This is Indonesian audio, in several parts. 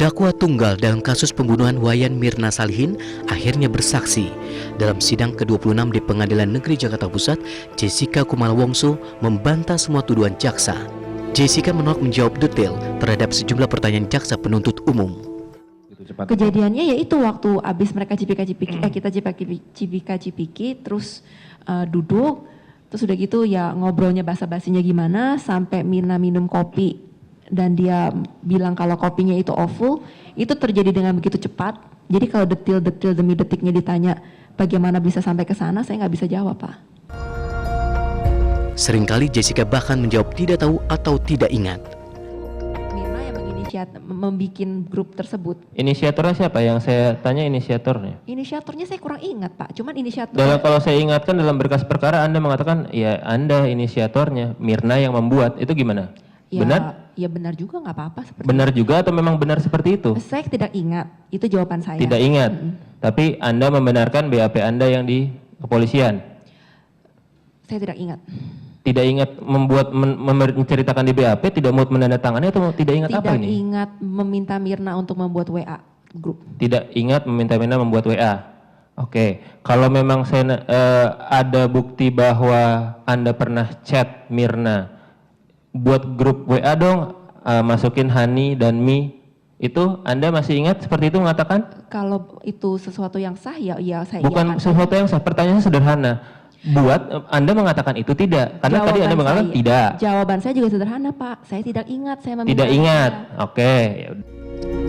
Terdakwa tunggal dalam kasus pembunuhan Wayan Mirna Salihin akhirnya bersaksi. Dalam sidang ke-26 di Pengadilan Negeri Jakarta Pusat, Jessica Kumala Wongso membantah semua tuduhan jaksa. Jessica menolak menjawab detail terhadap sejumlah pertanyaan jaksa penuntut umum. Kejadiannya yaitu waktu abis mereka kita cipika-cipiki, terus duduk, terus udah gitu ya ngobrolnya basa-basinya gimana, sampai Mirna minum kopi dan dia bilang kalau kopinya itu awful, itu terjadi dengan begitu cepat. Jadi kalau detil-detil demi detiknya ditanya bagaimana bisa sampai ke sana, saya nggak bisa jawab, Pak. Seringkali Jessica bahkan menjawab tidak tahu atau tidak ingat. Mirna yang membuat grup tersebut. Inisiatornya siapa? Yang saya tanya inisiatornya. Inisiatornya saya kurang ingat, Pak. Cuman inisiator. Kalau saya ingatkan dalam berkas perkara Anda mengatakan ya Anda inisiatornya, Mirna yang membuat. Itu gimana? Ya, benar? Ya benar juga, nggak apa-apa. Benar juga atau memang benar seperti itu? Saya tidak ingat. Itu jawaban saya. Tidak ingat. Tapi Anda membenarkan BAP Anda yang di kepolisian? Saya tidak ingat. Tidak ingat menceritakan di BAP, tidak mau menandatangani atau tidak ingat apa ini? Tidak ingat meminta Mirna untuk membuat WA grup. Tidak ingat meminta Mirna membuat WA. Oke, kalau memang saya ada bukti bahwa Anda pernah chat Mirna, buat grup WA dong, masukin Hani dan Mi, itu Anda masih ingat seperti itu mengatakan? Kalau itu sesuatu yang sah, ya saya bukan iyakan. Sesuatu yang sah, pertanyaannya sederhana. Buat Anda mengatakan itu tidak, karena tadi Anda mengatakan tidak. Jawaban saya juga sederhana, Pak. Saya tidak ingat, saya meminta. Tidak ingat, oke.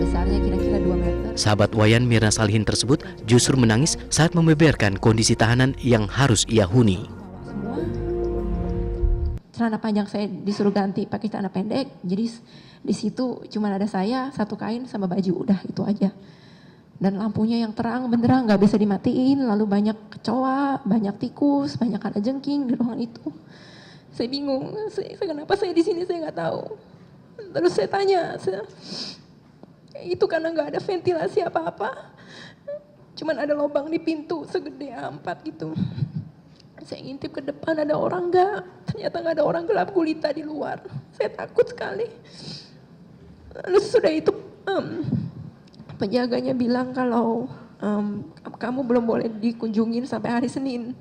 Besarnya kira-kira 2 meter. Sahabat Wayan Mirna Salihin tersebut justru menangis saat membeberkan kondisi tahanan yang harus ia huni. Celana panjang saya disuruh ganti pakai celana pendek, jadi di situ cuma ada saya, satu kain sama baju, udah itu aja. Dan lampunya yang terang benderang nggak bisa dimatiin, lalu banyak kecoa, banyak tikus, banyak kalajengking di ruangan itu. Saya bingung, kenapa saya di sini saya nggak tahu. Terus saya tanya, itu karena nggak ada ventilasi apa-apa, cuman ada lubang di pintu segede A4 gitu. Saya ngintip ke depan ada orang nggak, ternyata nggak ada orang, gelap gulita di luar. Saya takut sekali. Lalu sudah itu penjaganya bilang kalau kamu belum boleh dikunjungin sampai hari Senin.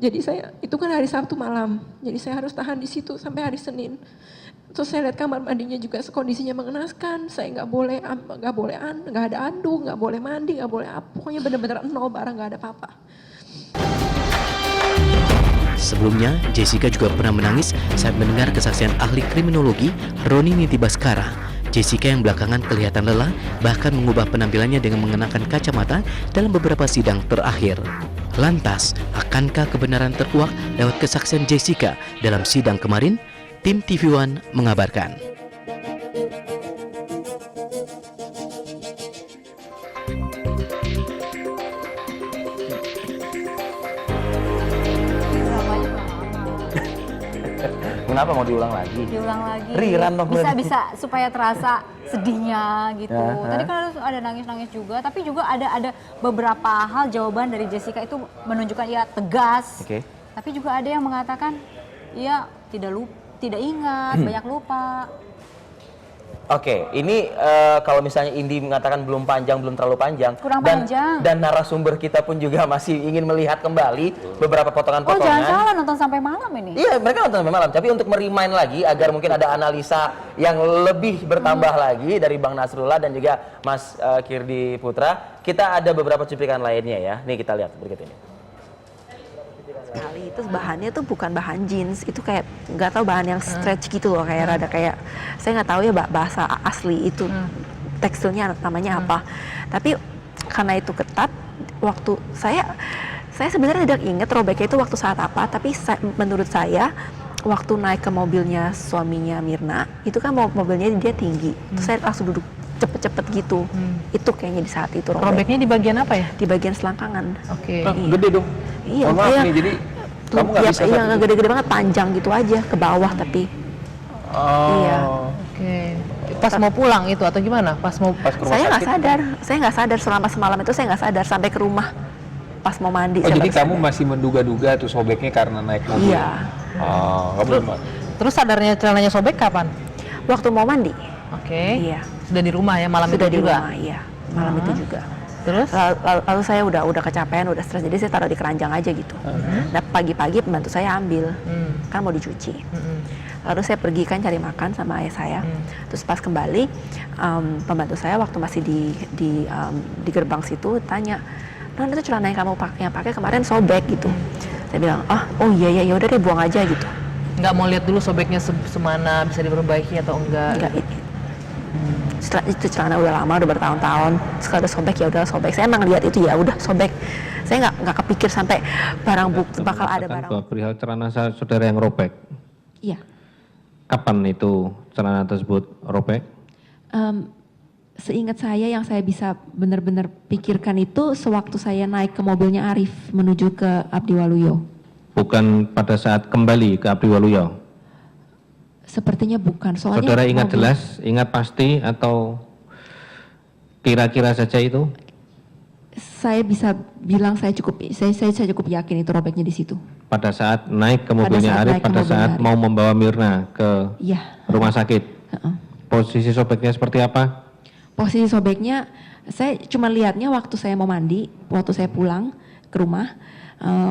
Jadi itu kan hari Sabtu malam, jadi saya harus tahan di situ sampai hari Senin. Terus saya lihat kamar mandinya juga kondisinya mengenaskan. Saya nggak ada anduk, nggak boleh mandi, nggak boleh apa. Pokoknya benar-benar nol, barang nggak ada apa-apa. Sebelumnya, Jessica juga pernah menangis saat mendengar kesaksian ahli kriminologi Roni Niti Baskara. Jessica yang belakangan kelihatan lelah bahkan mengubah penampilannya dengan mengenakan kacamata dalam beberapa sidang terakhir. Lantas, akankah kebenaran terkuak lewat kesaksian Jessica dalam sidang kemarin? Tim TV One mengabarkan. Kenapa mau diulang lagi? Diulang lagi. Riran dong. Bisa supaya terasa sedihnya gitu. Tadi kan ada nangis-nangis juga, tapi juga ada beberapa hal jawaban dari Jessica itu menunjukkan ia tegas. Tapi juga ada yang mengatakan ia tidak ingat, banyak lupa. Oke, ini kalau misalnya Indi mengatakan belum terlalu panjang. Kurang panjang. Dan narasumber kita pun juga masih ingin melihat kembali beberapa potongan-potongan. Oh, jangan salah, nonton sampai malam ini. Iya, mereka nonton sampai malam. Tapi untuk merimain lagi agar mungkin ada analisa yang lebih bertambah lagi dari Bang Nasrullah dan juga Mas Kirdi Putra, kita ada beberapa cuplikan lainnya ya. Nih kita lihat berikut ini. Sekali itu bahannya tuh bukan bahan jeans, itu kayak nggak tahu bahan yang stretch gitu loh, kayak rada kayak saya nggak tahu ya bahasa asli itu teksturnya namanya apa, tapi karena itu ketat, waktu saya sebenarnya tidak ingat robeknya itu waktu saat apa, tapi menurut saya waktu naik ke mobilnya suaminya Mirna itu kan mobilnya dia tinggi, terus saya langsung duduk cepet-cepet gitu, itu kayaknya di saat itu robeknya di bagian apa ya? Di bagian selangkangan. Oke. Gede dong. Iya, nih, jadi kamu nggak bisa nggak gede-gede banget, panjang gitu aja ke bawah tapi. Iya. Oke. Pas mau pulang itu atau gimana? Pas ke rumah saya nggak sadar selama semalam itu, saya nggak sadar sampai ke rumah pas mau mandi. Oh, jadi kamu masih menduga-duga tuh sobeknya karena naik mobil? Iya. Kamu belum. Terus sadarnya celananya sobek kapan? Waktu mau mandi. Oke. Iya. Sudah di rumah ya malam Sudah itu di juga. rumah, iya. Malam itu juga. Terus? Lalu saya udah kecapean, udah stres, jadi saya taruh di keranjang aja gitu. Nah pagi-pagi pembantu saya ambil, kan mau dicuci. Lalu saya pergi kan cari makan sama ayah saya. Terus pas kembali, pembantu saya waktu masih di gerbang situ tanya, "Non, itu celana yang kamu pakai kemarin sobek gitu." Saya bilang, oh iya ya udah deh buang aja gitu. Nggak mau lihat dulu sobeknya semana, bisa diperbaiki atau enggak? Enggak, setelah itu celana udah lama, udah bertahun-tahun, sekali udah sobek ya udah sobek. Saya emang lihat itu ya udah sobek. Saya nggak kepikir sampai barang bukti bakal ada barang. Bahwa perihal celana saudara yang robek. Iya. Kapan itu celana tersebut robek? Seingat saya yang saya bisa benar-benar pikirkan itu sewaktu saya naik ke mobilnya Arif menuju ke Abdi Waluyo. Bukan pada saat kembali ke Abdi Waluyo? Sepertinya bukan. Soalnya Saudara ingat mobil- jelas, ingat pasti atau kira-kira saja itu? Saya bisa bilang saya cukup yakin itu robeknya di situ. Pada saat naik ke Pada mobilnya saat Arif, naik ke pada mobilnya saat Arif. mau membawa Mirna ke Iya. rumah sakit. Heeh. Posisi sobeknya seperti apa? Posisi sobeknya, saya cuma lihatnya waktu saya mau mandi, waktu saya pulang ke rumah,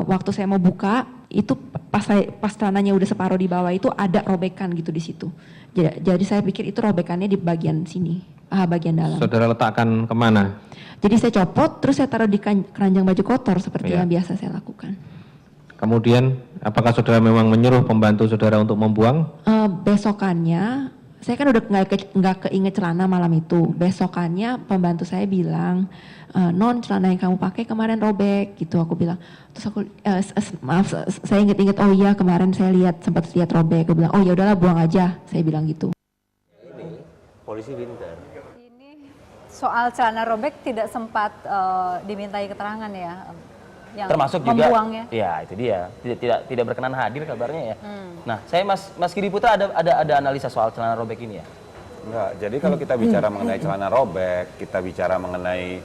waktu saya mau buka, itu pas celananya udah separuh di bawah itu ada robekan gitu di situ. Jadi saya pikir itu robekannya di bagian sini, bagian dalam. Saudara letakkan kemana? Jadi saya copot, terus saya taruh di keranjang baju kotor seperti Iya. yang biasa saya lakukan. Kemudian, apakah saudara memang menyuruh pembantu saudara untuk membuang? Besokannya, saya kan udah nggak keinget celana malam itu. Besokannya pembantu saya bilang, "Non, celana yang kamu pakai kemarin robek," gitu. Aku bilang, terus aku maaf, saya inget-inget, oh iya kemarin saya sempat lihat robek. Aku bilang, oh ya udahlah buang aja, saya bilang gitu. Polisi pintar. Soal celana robek tidak sempat dimintai keterangan ya, yang Termasuk juga, membuangnya. ya itu dia, tidak berkenan hadir kabarnya ya. Nah, saya Mas Kidi Putra ada analisa soal celana robek ini ya? Enggak, jadi kalau kita bicara mengenai celana robek, kita bicara mengenai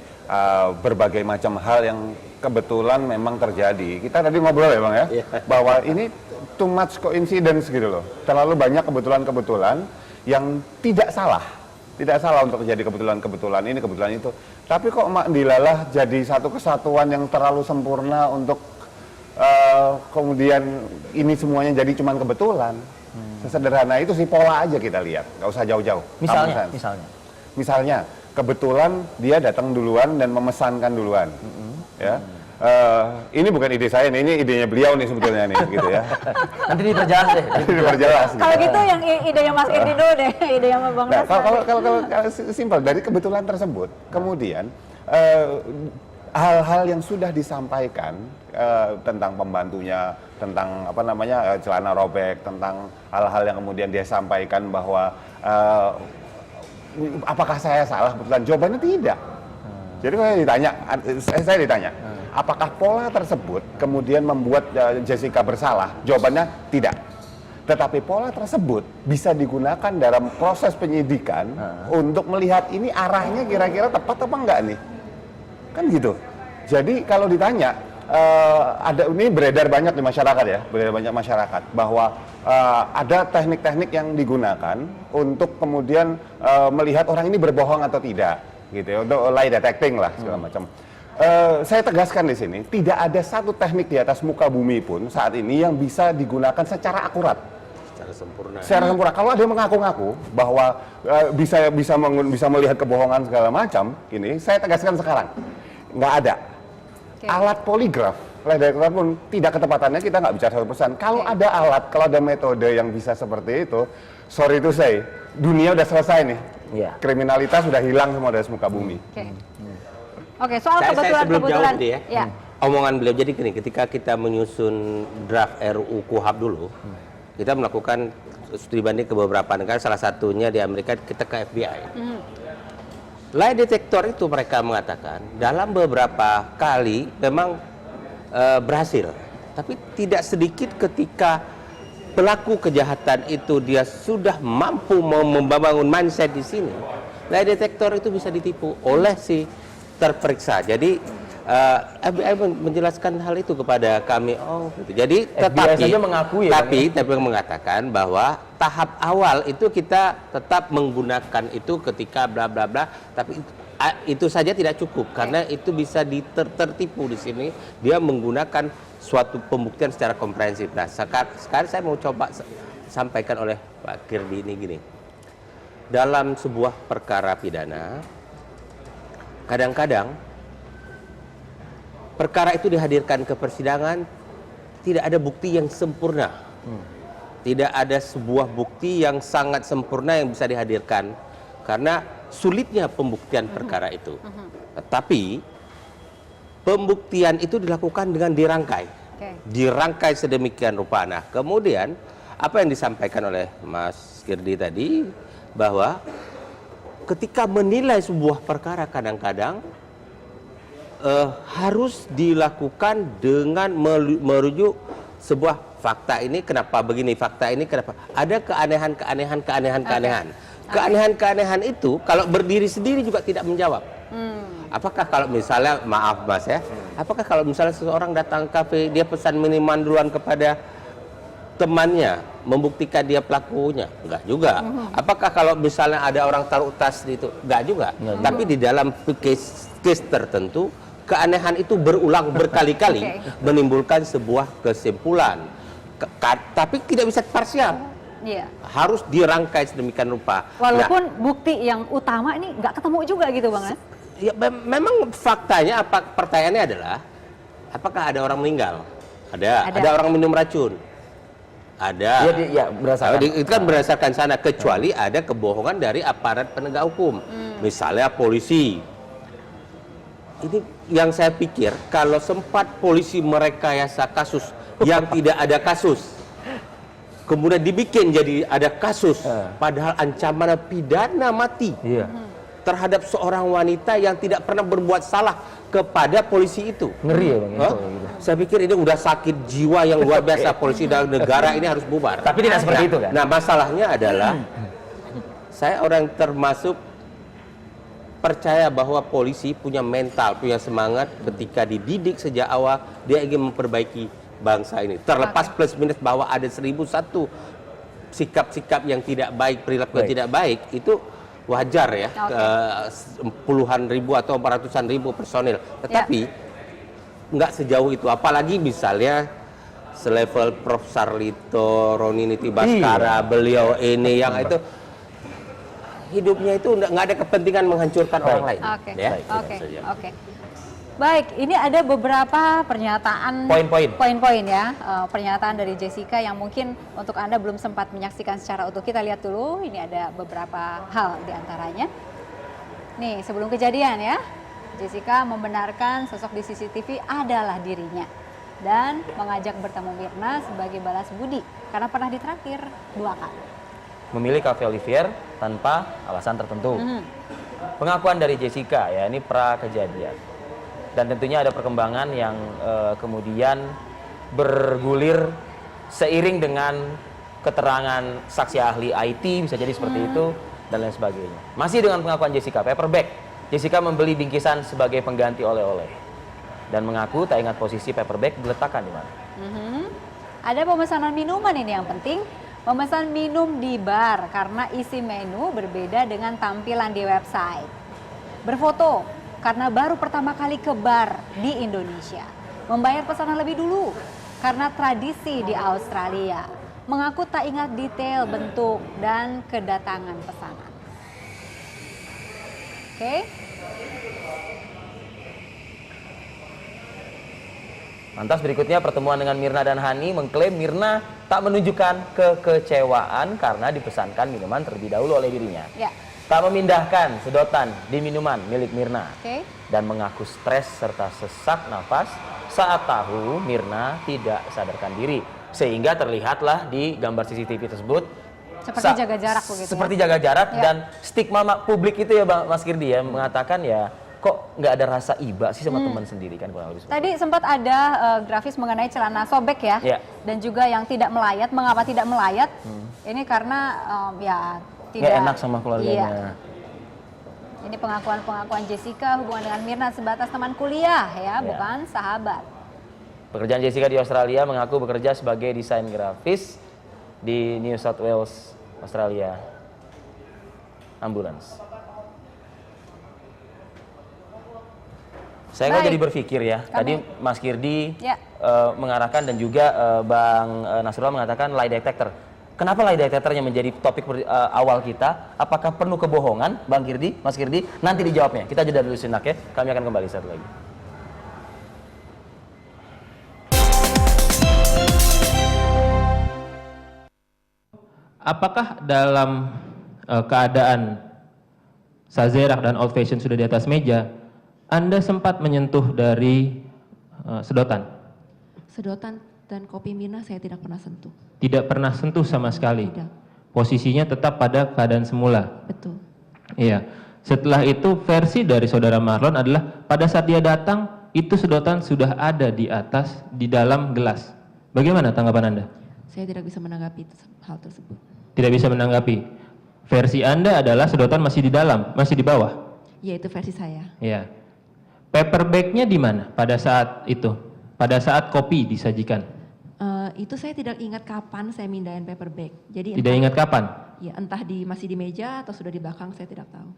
berbagai macam hal yang kebetulan memang terjadi. Kita tadi ngobrol ya Bang ya, bahwa ini too much coincidence gitu loh. Terlalu banyak kebetulan-kebetulan yang tidak salah. Tidak salah untuk terjadi kebetulan-kebetulan ini, kebetulan itu. Tapi kok dilalah jadi satu kesatuan yang terlalu sempurna untuk kemudian ini semuanya jadi cuman kebetulan. Sesederhana itu sih, pola aja kita lihat, nggak usah jauh-jauh. Misalnya, kebetulan dia datang duluan dan memesankan duluan, ya. Ini bukan ide saya, ini idenya beliau nih sebetulnya nih, gitu ya. Nanti diperjelas deh. Diperjelas. Kalau gitu yang idenya Mas Irdi dulu deh, idenya Bang Nah, Nas. kalau simpel dari kebetulan tersebut, kemudian hal-hal yang sudah disampaikan tentang pembantunya, tentang apa namanya celana robek, tentang hal-hal yang kemudian dia sampaikan bahwa apakah saya salah kebetulan, jawabannya tidak. Jadi saya ditanya, apakah pola tersebut kemudian membuat Jessica bersalah? Jawabannya tidak. Tetapi pola tersebut bisa digunakan dalam proses penyidikan untuk melihat ini arahnya kira-kira tepat apa enggak nih. Kan gitu. Jadi kalau ditanya, ini beredar banyak di masyarakat ya, bahwa ada teknik-teknik yang digunakan untuk kemudian melihat orang ini berbohong atau tidak, gitu ya, untuk lie detecting lah segala macam. Saya tegaskan di sini, tidak ada satu teknik di atas muka bumi pun saat ini yang bisa digunakan secara akurat. Secara sempurna. Kalau ada yang mengaku-ngaku bahwa bisa melihat kebohongan segala macam, ini saya tegaskan sekarang, nggak ada. Alat poligraf, lie detector pun tidak ketepatannya, kita nggak bicara 100%. Kalau ada alat, kalau ada metode yang bisa seperti itu, sorry to say, dunia udah selesai nih. Kriminalitas sudah hilang semua dari muka bumi. Oke, soal kebetulan-kebetulan. Ya. Omongan beliau, jadi gini, ketika kita menyusun draft RUU KUHAP dulu, kita melakukan studi banding ke beberapa negara, salah satunya di Amerika, kita ke FBI. Lie detector itu mereka mengatakan dalam beberapa kali memang berhasil, tapi tidak sedikit ketika pelaku kejahatan itu dia sudah mampu membangun mindset di sini, lie detector itu bisa ditipu oleh si terperiksa. Jadi FBI menjelaskan hal itu kepada kami. Oh, gitu. Jadi FBI saja mengakui ya, tapi mengatakan bahwa tahap awal itu kita tetap menggunakan itu ketika bla bla bla, tapi itu saja tidak cukup karena itu bisa tertipu di sini. Dia menggunakan suatu pembuktian secara komprehensif. Nah, sekarang saya mau coba sampaikan oleh Pak Kirdi ini gini. Dalam sebuah perkara pidana, kadang-kadang perkara itu dihadirkan ke persidangan, tidak ada bukti yang sempurna. Tidak ada sebuah bukti yang sangat sempurna yang bisa dihadirkan karena sulitnya pembuktian perkara itu. Tetapi pembuktian itu dilakukan dengan dirangkai. Dirangkai sedemikian rupa. Nah, kemudian apa yang disampaikan oleh Mas Kirdi tadi, bahwa ketika menilai sebuah perkara kadang-kadang harus dilakukan dengan merujuk sebuah fakta ini kenapa begini, fakta ini kenapa. Ada keanehan. Keanehan itu kalau berdiri sendiri juga tidak menjawab. Apakah kalau misalnya, maaf Mas ya, apakah kalau misalnya seseorang datang ke kafe, dia pesan minuman duluan kepada temannya, membuktikan dia pelakunya? Enggak juga. Apakah kalau misalnya ada orang taruh tas di itu? Enggak juga. Tapi di dalam case tertentu, keanehan itu berulang berkali-kali menimbulkan sebuah kesimpulan. Tapi tidak bisa parsial. Harus dirangkai sedemikian rupa. Walaupun bukti yang utama ini nggak ketemu juga gitu Bang Nas? Ya, memang faktanya pertanyaannya adalah apakah ada orang meninggal? Ada orang minum racun? Ada. Ya, berdasarkan. Itu kan berdasarkan sana, kecuali ada kebohongan dari aparat penegak hukum. Misalnya polisi. Ini yang saya pikir kalau sempat polisi merekayasa kasus yang tidak ada kasus, kemudian dibikin jadi ada kasus, padahal ancaman pidana mati terhadap seorang wanita yang tidak pernah berbuat salah kepada polisi itu. Ngeri ya Bang. Gitu. Saya pikir ini udah sakit jiwa yang luar biasa. Polisi dalam negara ini harus bubar. Tapi tidak seperti itu kan? Nah, masalahnya adalah saya orang termasuk percaya bahwa polisi punya mental, punya semangat ketika dididik sejak awal, dia ingin memperbaiki bangsa ini. Terlepas plus minus bahwa ada 1001 sikap-sikap yang tidak baik, perilaku yang tidak baik, itu wajar ya, puluhan ribu atau ratusan ribu personil. Tetapi nggak sejauh itu, apalagi misalnya selevel Prof. Sarlito, Roni Niti Baskara, beliau ini yang itu hidupnya itu nggak ada kepentingan menghancurkan orang lain. Oke. Baik, ini ada beberapa pernyataan poin-poin ya, pernyataan dari Jessica yang mungkin untuk Anda belum sempat menyaksikan secara utuh. Kita lihat dulu, ini ada beberapa hal diantaranya. Nih, sebelum kejadian ya, Jessica membenarkan sosok di CCTV adalah dirinya dan mengajak bertemu Mirna sebagai balas budi karena pernah ditraktir 2 kali. Memilih Cafe Olivier tanpa alasan tertentu. Pengakuan dari Jessica ya, ini pra kejadian. Dan tentunya ada perkembangan yang kemudian bergulir seiring dengan keterangan saksi ahli IT, bisa jadi seperti itu, dan lain sebagainya. Masih dengan pengakuan Jessica, paperback. Jessica membeli bingkisan sebagai pengganti oleh-oleh. Dan mengaku tak ingat posisi paperback diletakkan di mana. Ada pemesanan minuman ini yang penting. Memesan minum di bar karena isi menu berbeda dengan tampilan di website. Berfoto karena baru pertama kali ke bar di Indonesia. Membayar pesanan lebih dulu karena tradisi di Australia. Mengaku tak ingat detail bentuk dan kedatangan pesanan. Oke. Lantas berikutnya pertemuan dengan Mirna dan Hani mengklaim Mirna tak menunjukkan kekecewaan karena dipesankan minuman terlebih dahulu oleh dirinya. Tak memindahkan sedotan di minuman milik Mirna. Dan mengaku stres serta sesak nafas saat tahu Mirna tidak sadarkan diri. Sehingga terlihatlah di gambar CCTV tersebut seperti jaga jarak begitu. Seperti jaga jarak dan stigma publik itu ya Mas Kirdi ya, mengatakan ya kok nggak ada rasa iba sih sama teman sendiri kan kurang lebih. Tadi sempat ada grafis mengenai celana sobek ya, dan juga yang tidak melayat. Mengapa tidak melayat? Ini karena ya tidak enak sama keluarganya. Ini Ini pengakuan Jessica hubungan dengan Mirna sebatas teman kuliah ya, bukan sahabat. Pekerjaan Jessica di Australia, mengaku bekerja sebagai desain grafis di New South Wales, Australia. Ambulans. Saya kok jadi berpikir ya, tadi Mas Kirdi mengarahkan dan juga Bang Nasrullah mengatakan lie detector. Kenapa lie detectornya menjadi topik awal kita? Apakah penuh kebohongan, Bang Kirdi, Mas Kirdi? Nanti dijawabnya. Kita jeda dulu sejenak ya. Kami akan kembali saat lagi. Apakah dalam keadaan Sazerac dan Old Fashion sudah di atas meja, Anda sempat menyentuh dari sedotan? Sedotan dan kopi Mirna saya tidak pernah sentuh. Tidak pernah sentuh sama sekali? Tidak. Posisinya tetap pada keadaan semula? Betul. Iya. Setelah itu versi dari saudara Marlon adalah pada saat dia datang, itu sedotan sudah ada di atas, di dalam gelas. Bagaimana tanggapan Anda? Saya tidak bisa menanggapi hal tersebut. Tidak bisa menanggapi. Versi Anda adalah sedotan masih di dalam, masih di bawah? Ya, itu versi saya. Iya. Paper bag-nya di mana pada saat itu? Pada saat kopi disajikan? Itu saya tidak ingat kapan saya mindahin paper bag. Jadi Tidak ingat kapan? Ya, entah masih di meja atau sudah di belakang, saya tidak tahu.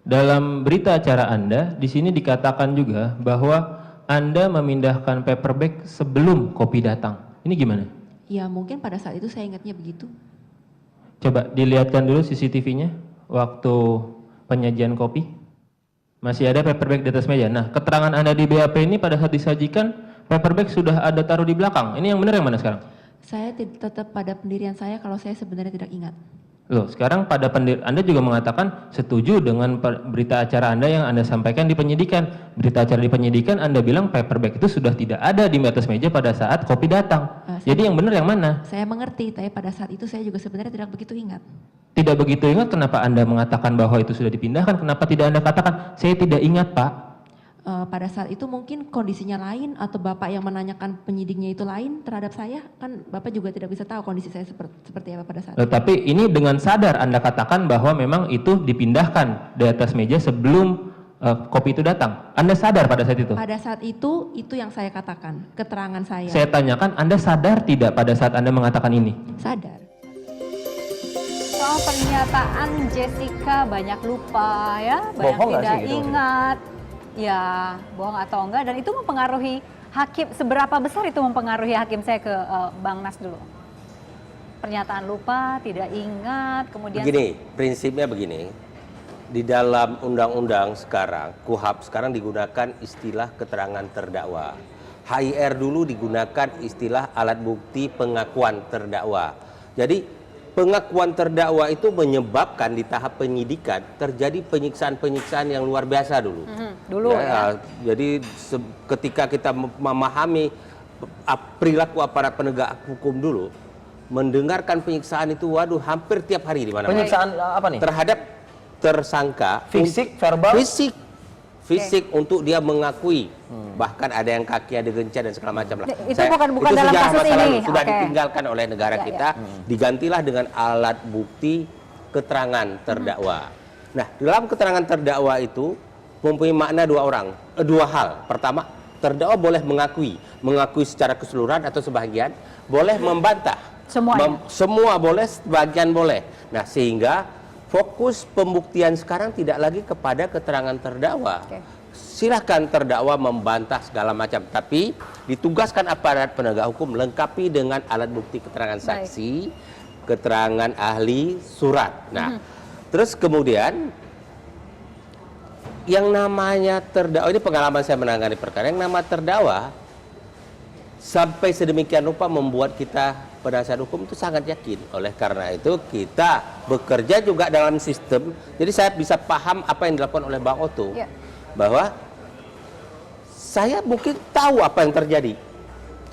Dalam berita acara Anda, di sini dikatakan juga bahwa Anda memindahkan paper bag sebelum kopi datang. Ini gimana? Ya, mungkin pada saat itu saya ingatnya begitu. Coba dilihatkan dulu CCTV-nya waktu penyajian kopi. Masih ada paper bag di atas meja. Nah, keterangan Anda di BAP ini pada saat disajikan, paper bag sudah ada taruh di belakang. Ini yang benar yang mana sekarang? Saya tetap pada pendirian saya kalau saya sebenarnya tidak ingat. Loh, sekarang pada Anda juga mengatakan setuju dengan berita acara Anda yang Anda sampaikan di penyidikan. Berita acara di penyidikan Anda bilang paper bag itu sudah tidak ada di atas meja pada saat kopi datang. Jadi yang benar yang mana? Saya mengerti, tapi pada saat itu saya juga sebenarnya tidak begitu ingat. Tidak begitu ingat, kenapa Anda mengatakan bahwa itu sudah dipindahkan? Kenapa tidak Anda katakan, saya tidak ingat, Pak? Pada saat itu mungkin kondisinya lain atau Bapak yang menanyakan penyidiknya itu lain terhadap saya, kan Bapak juga tidak bisa tahu kondisi saya seperti apa pada saat itu. Tapi ini dengan sadar Anda katakan bahwa memang itu dipindahkan di atas meja sebelum kopi itu datang. Anda sadar pada saat itu? Pada saat itu yang saya katakan, keterangan saya. Saya tanyakan, Anda sadar tidak pada saat Anda mengatakan ini? Sadar. Soal pernyataan Jessica banyak lupa ya, banyak Bohong tidak nggak sih gitu? ingat. Ya, bohong atau enggak, dan itu mempengaruhi hakim, seberapa besar itu mempengaruhi hakim? Saya ke Bang Nas dulu. Pernyataan lupa, tidak ingat, kemudian... Begini, prinsipnya begini, di dalam undang-undang sekarang, KUHP sekarang digunakan istilah keterangan terdakwa. HIR dulu digunakan istilah alat bukti pengakuan terdakwa. Jadi, pengakuan terdakwa itu menyebabkan di tahap penyidikan terjadi penyiksaan-penyiksaan yang luar biasa dulu. Dulu ya. Jadi ketika kita memahami perilaku aparat penegak hukum dulu, mendengarkan penyiksaan itu, waduh, hampir tiap hari di mana-mana. Penyiksaan apa nih? Terhadap tersangka. Fisik, verbal? Fisik untuk dia mengakui. Bahkan ada yang kaki ada gencet dan segala macam lah. Itu bukan dalam sejarah kasus masa ini. lalu, sudah Oke. ditinggalkan oleh negara kita. Digantilah dengan alat bukti keterangan terdakwa. Nah, dalam keterangan terdakwa itu mempunyai makna dua hal. Pertama, terdakwa boleh mengakui secara keseluruhan atau sebagian, boleh membantah. Semua boleh, sebagian boleh. Nah, sehingga fokus pembuktian sekarang tidak lagi kepada keterangan terdakwa. Silahkan terdakwa membantah segala macam, tapi ditugaskan aparat penegak hukum lengkapi dengan alat bukti keterangan saksi, keterangan ahli, surat. Nah, terus kemudian yang namanya terdakwa, ini pengalaman saya menangani perkara, yang nama terdakwa sampai sedemikian rupa membuat kita penasihat hukum itu sangat yakin. Oleh karena itu kita bekerja juga dalam sistem, jadi saya bisa paham apa yang dilakukan oleh Bang Otto, bahwa saya mungkin tahu apa yang terjadi,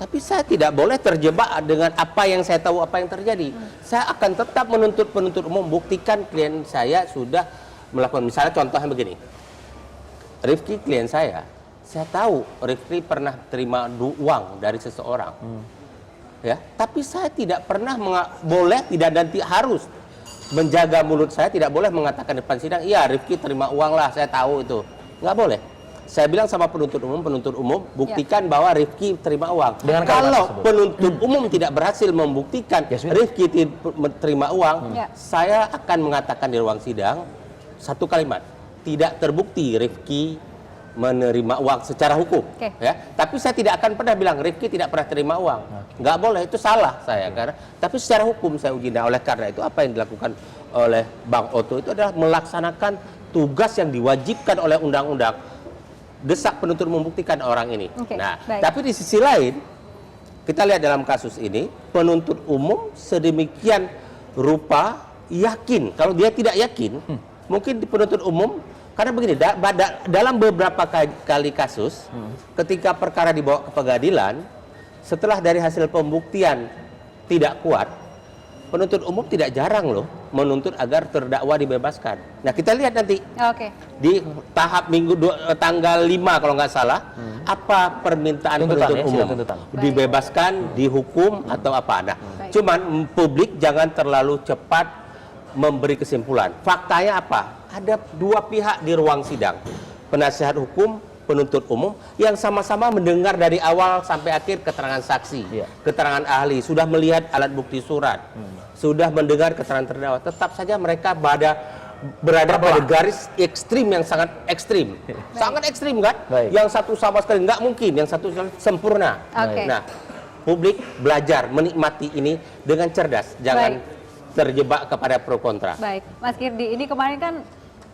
tapi saya tidak boleh terjebak dengan apa yang saya tahu apa yang terjadi. Saya akan tetap menuntut penuntut umum buktikan klien saya sudah melakukan. Misalnya contohnya begini, Rifki klien saya tahu Rifki pernah terima uang dari seseorang, ya, tapi saya tidak pernah boleh, tidak, dan harus menjaga mulut saya, tidak boleh mengatakan depan sidang, iya Rifki terima uang lah, saya tahu itu. Nggak boleh. Saya bilang sama penuntut umum, buktikan bahwa Rifki terima uang. Kalau penuntut umum tidak berhasil membuktikan Rifki terima uang, saya akan mengatakan di ruang sidang satu kalimat, tidak terbukti Rifki menerima uang secara hukum. Ya, tapi saya tidak akan pernah bilang Rifki tidak pernah terima uang. Nggak boleh, itu salah saya. Karena, tapi secara hukum saya uji. Nah, oleh karena itu apa yang dilakukan oleh Bang Otto itu adalah melaksanakan tugas yang diwajibkan oleh undang-undang. Desak penuntut membuktikan orang ini. Nah, tapi di sisi lain, kita lihat dalam kasus ini, penuntut umum sedemikian rupa yakin. Kalau dia tidak yakin, mungkin di penuntut umum, karena begini, dalam beberapa kali kasus, ketika perkara dibawa ke pengadilan, setelah dari hasil pembuktian tidak kuat, penuntut umum tidak jarang loh menuntut agar terdakwa dibebaskan. Nah, kita lihat nanti di tahap tanggal 5 kalau nggak salah, apa permintaan penuntut umum, dibebaskan, dihukum atau apa. Nah, cuman publik jangan terlalu cepat memberi kesimpulan. Faktanya apa? Ada dua pihak di ruang sidang, penasihat hukum, penuntut umum, yang sama-sama mendengar dari awal sampai akhir keterangan saksi, keterangan ahli, sudah melihat alat bukti surat, sudah mendengar keterangan terdakwa. Tetap saja mereka berada pada garis ekstrim yang sangat ekstrim. Sangat ekstrim kan? Yang satu sama sekali nggak mungkin, yang satu sempurna. Nah, publik belajar menikmati ini dengan cerdas, jangan terjebak kepada pro kontra. Baik, Mas Kirdi, ini kemarin kan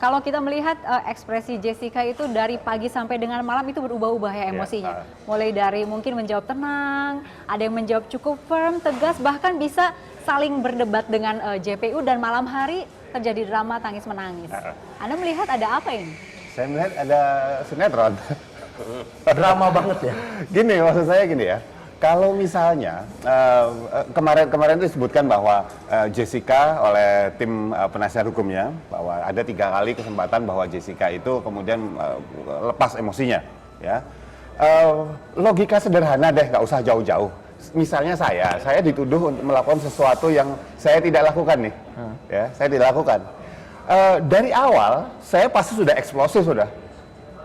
kalau kita melihat ekspresi Jessica itu dari pagi sampai dengan malam itu berubah-ubah ya emosinya. Mulai dari mungkin menjawab tenang, ada yang menjawab cukup firm, tegas, bahkan bisa saling berdebat dengan JPU, dan malam hari terjadi drama tangis-menangis. Anda melihat ada apa ini? Saya melihat ada sinetron. Drama banget ya. Gini, maksud saya gini ya. Kalau misalnya kemarin itu disebutkan bahwa Jessica oleh tim penasihat hukumnya bahwa ada 3 kali kesempatan bahwa Jessica itu kemudian lepas emosinya, ya. Logika sederhana deh, nggak usah jauh-jauh. Misalnya saya dituduh untuk melakukan sesuatu yang saya tidak lakukan nih, ya, saya tidak lakukan. Dari awal saya pasti sudah eksplosif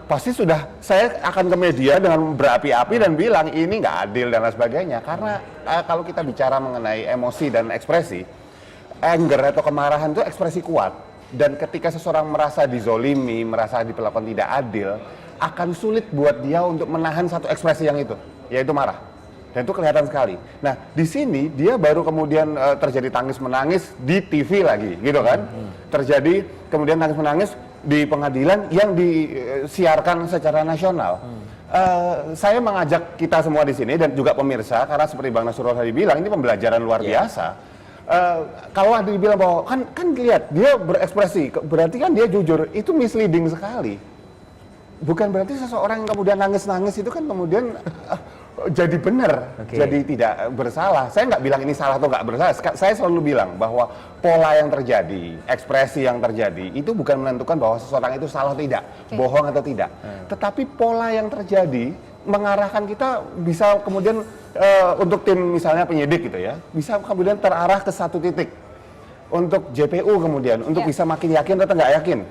pasti sudah saya akan ke media dengan berapi-api dan bilang ini nggak adil dan lain sebagainya. Karena kalau kita bicara mengenai emosi dan ekspresi, anger atau kemarahan itu ekspresi kuat. Dan ketika seseorang merasa dizolimi, merasa diperlakukan tidak adil, akan sulit buat dia untuk menahan satu ekspresi yang itu, yaitu marah. Dan itu kelihatan sekali. Nah, di sini dia baru kemudian terjadi tangis-menangis di TV lagi, gitu kan? Terjadi kemudian tangis-menangis di pengadilan yang disiarkan secara nasional. Saya mengajak kita semua di sini dan juga pemirsa, karena seperti Bang Nasrullah tadi bilang, ini pembelajaran luar biasa. Kalau ada dibilang bahwa kan lihat dia berekspresi, berarti kan dia jujur, itu misleading sekali. Bukan berarti seseorang yang kemudian nangis-nangis itu kan kemudian jadi benar, jadi tidak bersalah. Saya nggak bilang ini salah atau nggak bersalah. Saya selalu bilang bahwa pola yang terjadi, ekspresi yang terjadi, itu bukan menentukan bahwa seseorang itu salah atau tidak, bohong atau tidak. Tetapi pola yang terjadi mengarahkan kita bisa kemudian untuk tim misalnya penyidik gitu ya, bisa kemudian terarah ke satu titik. Untuk JPU kemudian, untuk bisa makin yakin atau nggak yakin.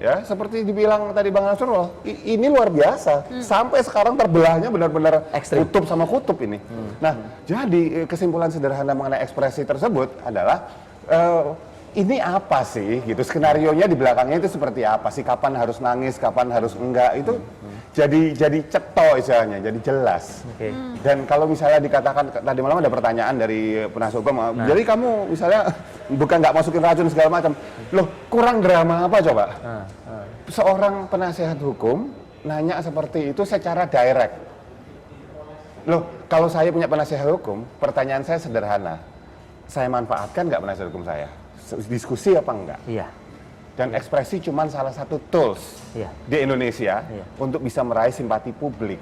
Ya, seperti dibilang tadi Bang Nasrullah, ini luar biasa. Sampai sekarang terbelahnya benar-benar kutub sama kutub ini. Nah, jadi kesimpulan sederhana mengenai ekspresi tersebut adalah ini apa sih gitu, skenarionya di belakangnya itu seperti apa sih, kapan harus nangis, kapan harus enggak, itu jadi cetok istilahnya, jadi jelas. Dan kalau misalnya dikatakan tadi malam ada pertanyaan dari penasihat hukum, jadi kamu misalnya bukan nggak masukin racun segala macam, loh kurang drama apa coba? Seorang penasihat hukum nanya seperti itu secara direct. Loh, kalau saya punya penasihat hukum, pertanyaan saya sederhana, saya manfaatkan nggak penasihat hukum saya? Diskusi apa enggak? Iya. Dan ekspresi cuma salah satu tools di Indonesia untuk bisa meraih simpati publik.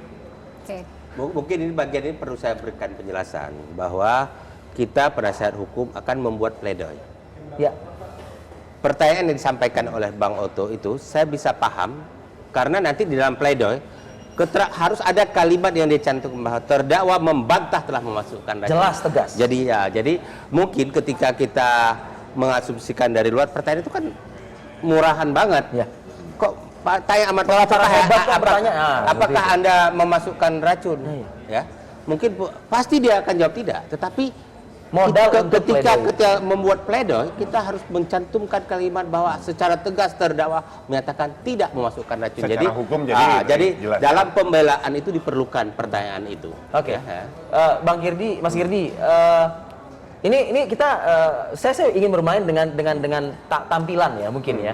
Mungkin ini bagian ini perlu saya berikan penjelasan bahwa kita penasihat hukum akan membuat pledoi. Ya. Pertanyaan yang disampaikan oleh Bang Otto itu saya bisa paham karena nanti di dalam pledoi harus ada kalimat yang dicantumkan bahwa terdakwa membantah telah memasukkan racun. Jelas, tegas. Jadi mungkin ketika kita mengasumsikan dari luar, pertanyaan itu kan murahan banget. Ya. Kok tanya amat Cara hebat kok bertanya. apakah Anda memasukkan racun? Ya. Mungkin pasti dia akan jawab tidak, tetapi Modal untuk ketika pledoi. membuat pledoi, kita harus mencantumkan kalimat bahwa secara tegas terdakwa menyatakan tidak memasukkan racun. Secara hukum jadi jelas. dalam pembelaan itu diperlukan pertanyaan itu. Oke. Ya. Bang Kirdi, Mas Kirdi, ini kita saya ingin bermain dengan tampilan ya mungkin ya.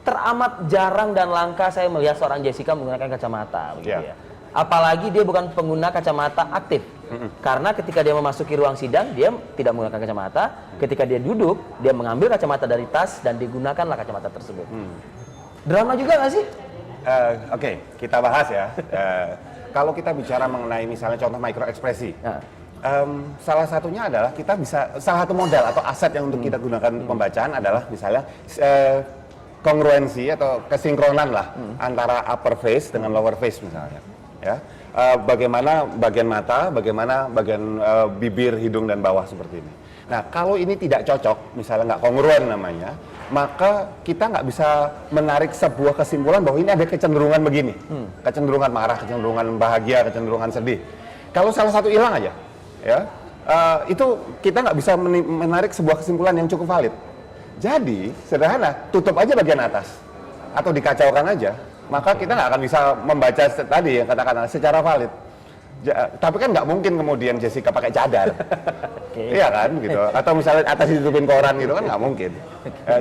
Teramat jarang dan langka saya melihat seorang Jessica menggunakan kacamata begitu ya. Apalagi dia bukan pengguna kacamata aktif. Karena ketika dia memasuki ruang sidang, dia tidak menggunakan kacamata. Ketika dia duduk, dia mengambil kacamata dari tas dan digunakanlah kacamata tersebut. Drama juga nggak sih? Oke, kita bahas ya. Kalau kita bicara mengenai misalnya contoh mikroekspresi, salah satunya adalah kita bisa, salah satu modal atau aset yang untuk kita gunakan pembacaan adalah misalnya kongruensi atau kesinkronan lah antara upper face dengan lower face misalnya. Ya, bagaimana bagian mata, bagaimana bagian bibir, hidung dan bawah seperti ini. Nah, kalau ini tidak cocok, misalnya nggak kongruen namanya, maka kita nggak bisa menarik sebuah kesimpulan bahwa ini ada kecenderungan begini, kecenderungan marah, kecenderungan bahagia, kecenderungan sedih. Kalau salah satu hilang aja, ya, itu kita nggak bisa menarik sebuah kesimpulan yang cukup valid. Jadi sederhana, tutup aja bagian atas atau dikacaukan aja. Maka kita nggak akan bisa membaca tadi yang katakan secara valid. Tapi kan nggak mungkin kemudian Jessica pakai cadar, iya kan gitu. Atau misalnya atas ditutupin koran gitu kan nggak mungkin.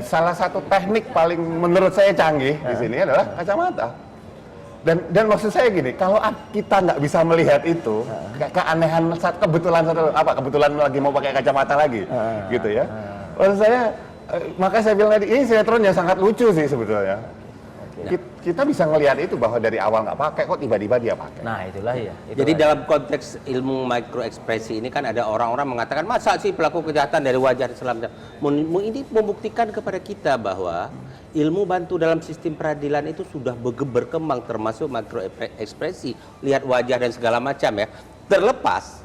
Salah satu teknik paling menurut saya canggih di sini adalah kacamata. Dan maksud saya gini, kalau kita nggak bisa melihat itu, keanehan kebetulan lagi mau pakai kacamata lagi, gitu ya. Maksud saya, maka saya bilang tadi ini sinetron yang sangat lucu sih sebetulnya. Kita bisa ngelihat itu bahwa dari awal nggak pakai kok tiba-tiba dia pakai. Nah itulah ya. Jadi dalam konteks ilmu mikroekspresi ini kan ada orang-orang mengatakan masa sih pelaku kejahatan dari wajah Islam. Ini membuktikan kepada kita bahwa ilmu bantu dalam sistem peradilan itu sudah berkembang termasuk mikroekspresi, lihat wajah dan segala macam ya. Terlepas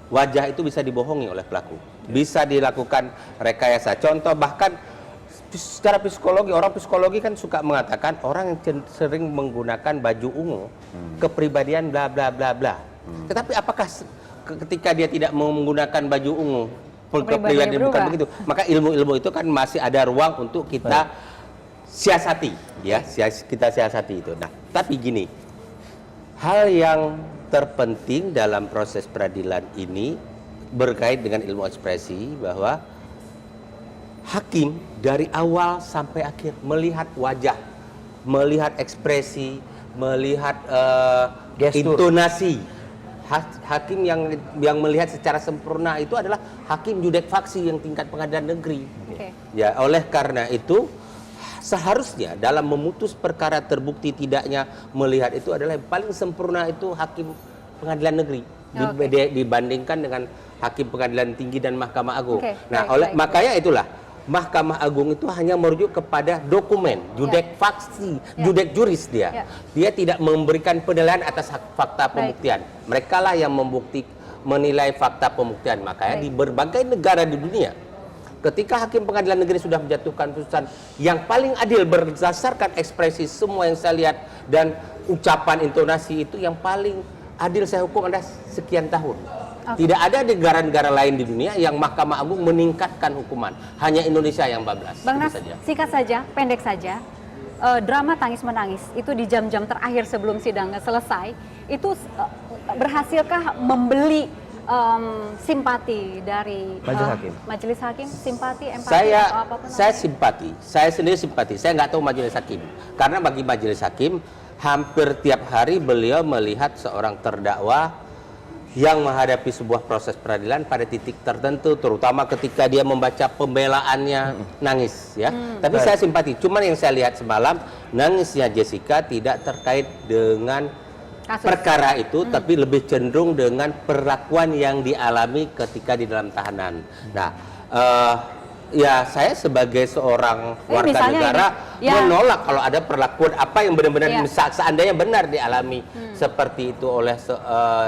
wajah itu bisa dibohongi oleh pelaku, bisa dilakukan rekayasa. Contoh bahkan secara psikologi, orang psikologi kan suka mengatakan orang yang sering menggunakan baju ungu, kepribadian bla bla bla bla. Tetapi apakah ketika dia tidak menggunakan baju ungu, kepribadian bukan begitu? Maka ilmu-ilmu itu kan masih ada ruang untuk kita siasati, ya, kita siasati itu. Nah, tapi gini, hal yang terpenting dalam proses peradilan ini berkait dengan ilmu ekspresi bahwa hakim dari awal sampai akhir melihat wajah, melihat ekspresi, melihat intonasi. Hakim yang melihat secara sempurna itu adalah hakim judek faksi yang tingkat pengadilan negeri. Ya, oleh karena itu seharusnya dalam memutus perkara terbukti tidaknya melihat itu adalah yang paling sempurna itu hakim pengadilan negeri dibandingkan dengan hakim pengadilan tinggi dan Mahkamah Agung. Nah, makanya itulah Mahkamah Agung itu hanya merujuk kepada dokumen, judek faksi, judek juris dia. Dia tidak memberikan penilaian atas fakta pembuktian. Mereka lah yang menilai fakta pembuktian. Makanya di berbagai negara di dunia, ketika hakim pengadilan negeri sudah menjatuhkan putusan yang paling adil berdasarkan ekspresi semua yang saya lihat dan ucapan intonasi itu yang paling adil saya hukum Anda sekian tahun. Tidak ada negara-negara lain di dunia yang Mahkamah Agung meningkatkan hukuman. Hanya Indonesia yang bablas. Bang Nas, singkat saja, pendek saja. Drama tangis-menangis itu di jam-jam terakhir sebelum sidang selesai, itu berhasilkah membeli simpati dari majelis hakim? Simpati, empati, atau apapun? Saya simpati. Saya sendiri simpati. Saya nggak tahu majelis hakim. Karena bagi majelis hakim, hampir tiap hari beliau melihat seorang terdakwa yang menghadapi sebuah proses peradilan pada titik tertentu, terutama ketika dia membaca pembelaannya nangis, ya. Tapi saya simpati. Cuman yang saya lihat semalam, nangisnya Jessica tidak terkait dengan perkara itu, tapi lebih cenderung dengan perlakuan yang dialami ketika di dalam tahanan. Nah, Ya, saya sebagai seorang warga misalnya negara ini, ya. menolak kalau ada perlakuan apa yang benar-benar Ya. seandainya benar dialami seperti itu oleh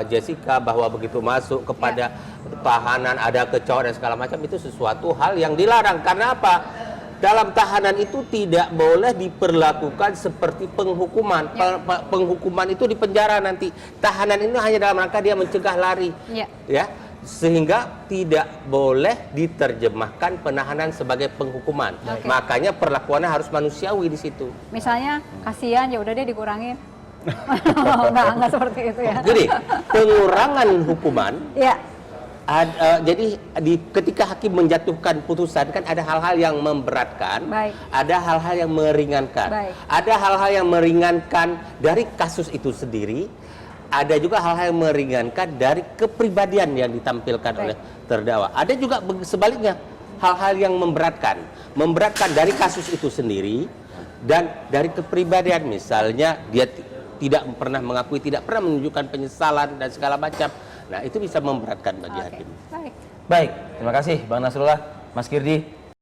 Jessica, bahwa begitu masuk kepada tahanan ada kecoa dan segala macam, itu sesuatu hal yang dilarang. Karena apa? Dalam tahanan itu tidak boleh diperlakukan seperti penghukuman. Penghukuman itu di penjara nanti. Tahanan ini hanya dalam rangka dia mencegah lari. Ya. Sehingga tidak boleh diterjemahkan penahanan sebagai penghukuman. Makanya perlakuannya harus manusiawi di situ. Misalnya kasihan, ya udah deh dikurangin. Enggak seperti itu ya. Jadi pengurangan hukuman. Ya. Jadi ketika hakim menjatuhkan putusan kan ada hal-hal yang memberatkan, ada hal-hal yang meringankan, ada hal-hal yang meringankan dari kasus itu sendiri, ada juga hal-hal yang meringankan dari kepribadian yang ditampilkan oleh terdakwa. Ada juga sebaliknya hal-hal yang memberatkan dari kasus itu sendiri dan dari kepribadian, misalnya dia tidak pernah mengakui, tidak pernah menunjukkan penyesalan dan segala macam. Nah, itu bisa memberatkan bagi hakim. Baik, terima kasih Bang Nasrullah, Mas Kirdi.